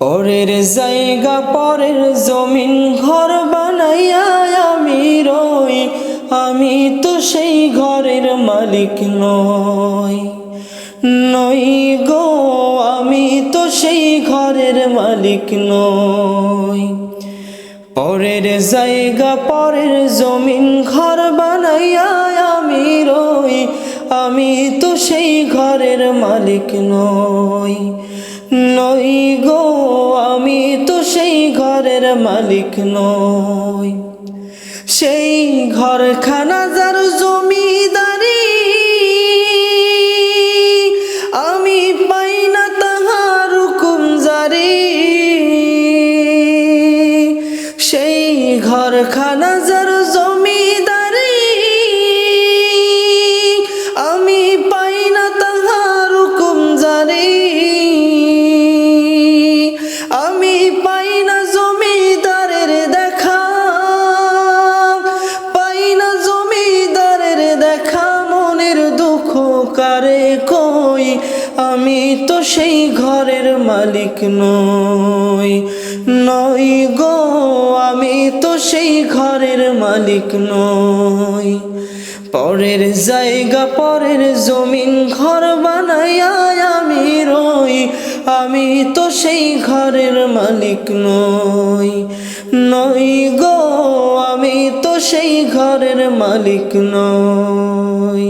পরের জায়গা পরের জমিন ঘর বানাইয়া আমি রই, আমি তো সেই ঘরের মালিক নই। নই গো, আমি তো সেই ঘরের মালিক নই। পরের জায়গা পরের জমিন ঘর বানাইয়া আমি রই, আমি তো সেই ঘরের মালিক নই। নই গো, আমি তো সেই ঘরের মালিক নই। সেই ঘরখানা যার জমিদারি, আমি পাই না তাহার হুকুম জারি। সেই ঘরখানা যার জমিদারি, আমি পাই না তাহার হুকুম জারি। আমি পাই না জমিদারের দেখা, পাই না জমিদারের দেখা, মনের দুঃখ কারে কই, আমি তো সেই ঘরের মালিক নই। নই গো, আমি তো সেই ঘরের মালিক নই। পরের জায়গা পরের জমিন ঘর বানাইয়া আমি রই, আমি তো সেই ঘরের মালিক নই। নই গো, আমি তো সেই ঘরের মালিক নই।